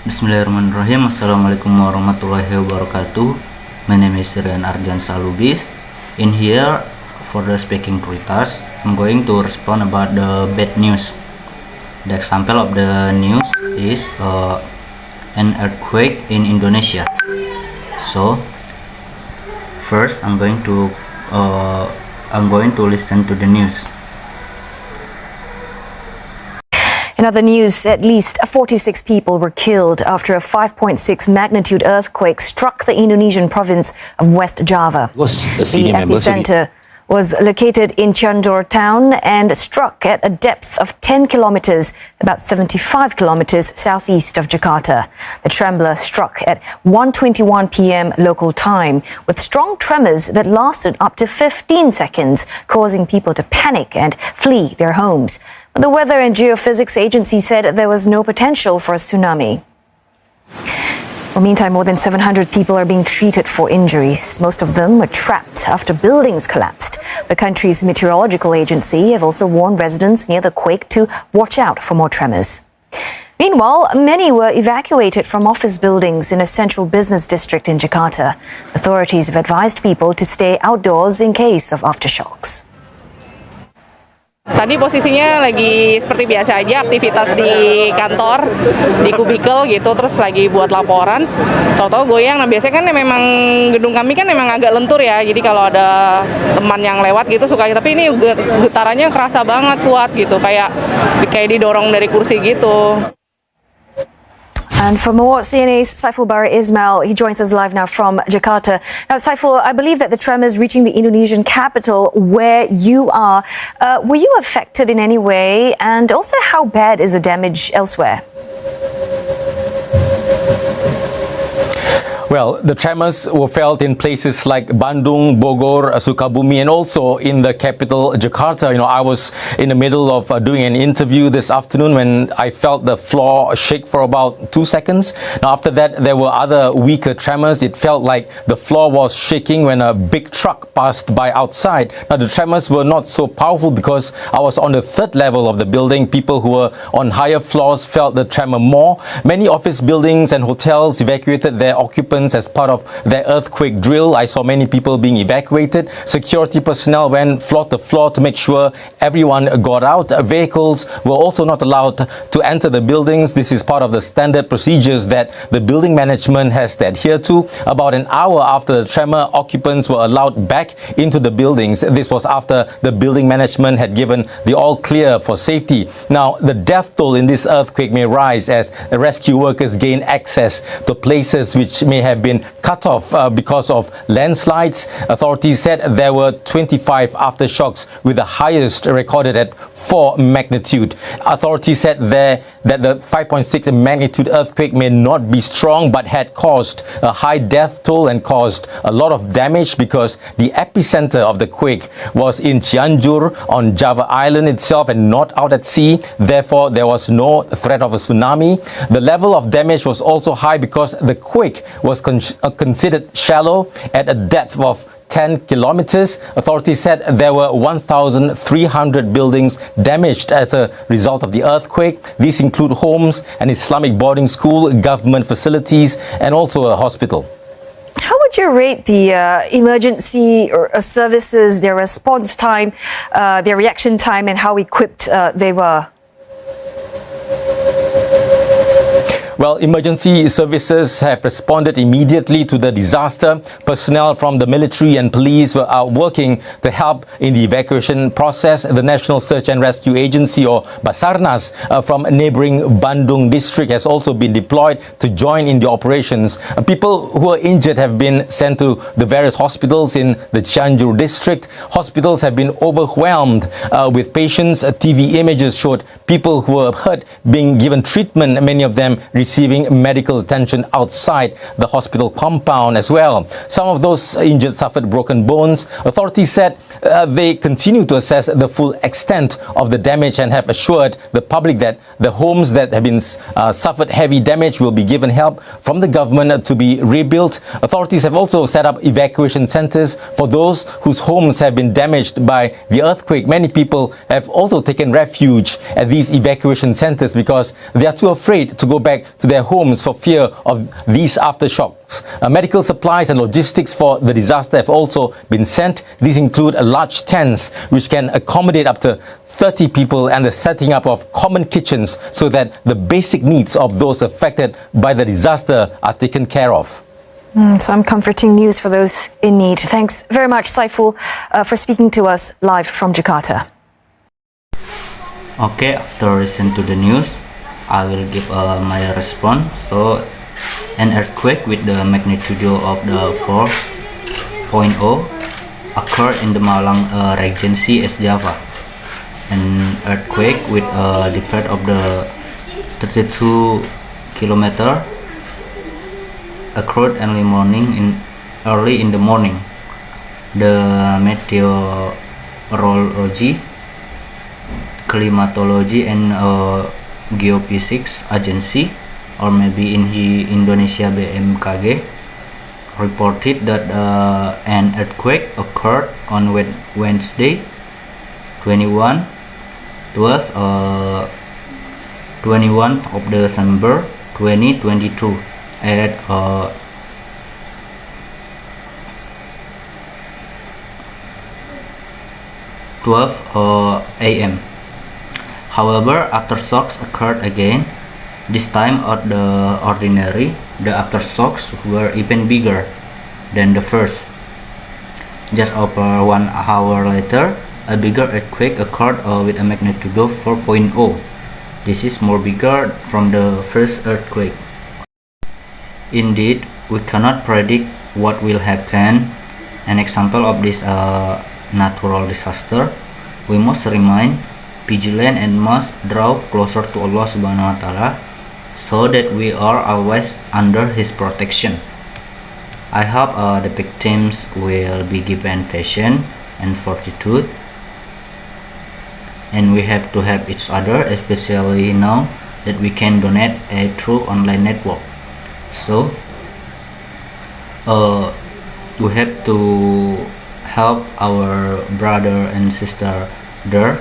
Bismillahirrahmanirrahim. Assalamualaikum warahmatullahi wabarakatuh. My name is Ardiansyah Lubis. In here, for the speaking prioritas, I'm going to respond about the bad news. The example of the news is an earthquake in Indonesia. So, first I'm going to listen to the news. In other news, at least 46 people were killed after a 5.6 magnitude earthquake struck the Indonesian province of West Java. The epicenter was located in Cianjur town and struck at a depth of 10 kilometers, about 75 kilometers southeast of Jakarta. The trembler struck at 1:21 p.m. local time, with strong tremors that lasted up to 15 seconds, causing people to panic and flee their homes. The Weather and Geophysics Agency said there was no potential for a tsunami. Well, meantime, more than 700 people are being treated for injuries. Most of them were trapped after buildings collapsed. The country's meteorological agency have also warned residents near the quake to watch out for more tremors. Meanwhile, many were evacuated from office buildings in a central business district in Jakarta. Authorities have advised people to stay outdoors in case of aftershocks. Tadi posisinya lagi seperti biasa aja, aktivitas di kantor, di kubikel gitu, terus lagi buat laporan. Tahu-tahu goyang. Nah biasanya kan memang gedung kami kan memang agak lentur ya, jadi kalau ada teman yang lewat gitu suka. Tapi ini getarannya kerasa banget, kuat gitu, kayak didorong dari kursi gitu. And for more, CNA's Saiful Bara Ismail, he joins us live now from Jakarta. Now, Saiful, I believe that the tremors reaching the Indonesian capital where you are, were you affected in any way? And also, how bad is the damage elsewhere? Well, the tremors were felt in places like Bandung, Bogor, Sukabumi, and also in the capital, Jakarta. You know, I was in the middle of doing an interview this afternoon when I felt the floor shake for about 2 seconds. Now, after that, there were other weaker tremors. It felt like the floor was shaking when a big truck passed by outside. Now, the tremors were not so powerful because I was on the 3rd level of the building. People who were on higher floors felt the tremor more. Many office buildings and hotels evacuated their occupants as part of their earthquake drill. I saw many people being evacuated. Security personnel went floor to floor to make sure everyone got out. Vehicles were also not allowed to enter the buildings. This is part of the standard procedures that the building management has to adhere to. About an hour after the tremor, occupants were allowed back into the buildings. This was after the building management had given the all clear for safety. Now, the death toll in this earthquake may rise as rescue workers gain access to places which may have been cut off because of landslides. Authorities said there were 25 aftershocks, with the highest recorded at 4 magnitude. Authorities said that the 5.6 magnitude earthquake may not be strong but had caused a high death toll and caused a lot of damage because the epicenter of the quake was in Cianjur on Java Island itself and not out at sea. Therefore, there was no threat of a tsunami. The level of damage was also high because the quake was considered shallow at a depth of 10 kilometers. Authorities said there were 1,300 buildings damaged as a result of the earthquake. These include homes, an Islamic boarding school, government facilities, and also a hospital. How would you rate the emergency services, their response time, their reaction time, and how equipped they were? Well, emergency services have responded immediately to the disaster. Personnel from the military and police were out working to help in the evacuation process. The National Search and Rescue Agency, or Basarnas, from neighboring Bandung district has also been deployed to join in the operations. People who are injured have been sent to the various hospitals in the Cianjur district. Hospitals have been overwhelmed with patients. TV images showed people who were hurt being given treatment, many of them receiving medical attention outside the hospital compound as well. Some of those injured suffered broken bones. Authorities said they continue to assess the full extent of the damage and have assured the public that the homes that have been suffered heavy damage will be given help from the government to be rebuilt. Authorities have also set up evacuation centers for those whose homes have been damaged by the earthquake. Many people have also taken refuge at these evacuation centers because they are too afraid to go back to their homes for fear of these aftershocks. Medical supplies and logistics for the disaster have also been sent. These include a large tents which can accommodate up to 30 people and the setting up of common kitchens so that the basic needs of those affected by the disaster are taken care of. Some comforting news for those in need. Thanks very much, Saiful, for speaking to us live from Jakarta. Okay, after listening to the news, I will give my response. So, an earthquake with the magnitude of the 4.0 occurred in the Malang Regency, East Java. An earthquake with a depth of the 32 kilometer occurred early in the morning. The meteorology, climatology and geophysics agency, or maybe in Indonesia BMKG, reported that an earthquake occurred on Wednesday 21 of December 2022 at 12 a.m. However, aftershocks occurred again. This time out the ordinary, the aftershocks were even bigger than the first. Just over 1 hour later, a bigger earthquake occurred with a magnitude of 4.0. This is more bigger from the first earthquake. Indeed, we cannot predict what will happen. An example of this natural disaster, we must remain vigilant and must draw closer to Allah Subhanahu wa Ta'ala so that we are always under His protection. I hope the victims will be given patience and fortitude, and we have to help each other, especially now that we can donate through online network. So we have to help our brother and sister there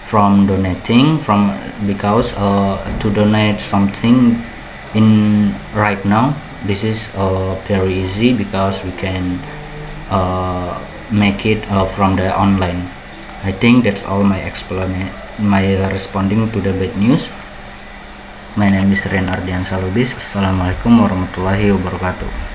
from donating, because to donate something in right now, this is very easy because we can make it from the online. I think that's all my responding to the bad news. My name is Ardiansyah Lubis. Assalamualaikum warahmatullahi wabarakatuh.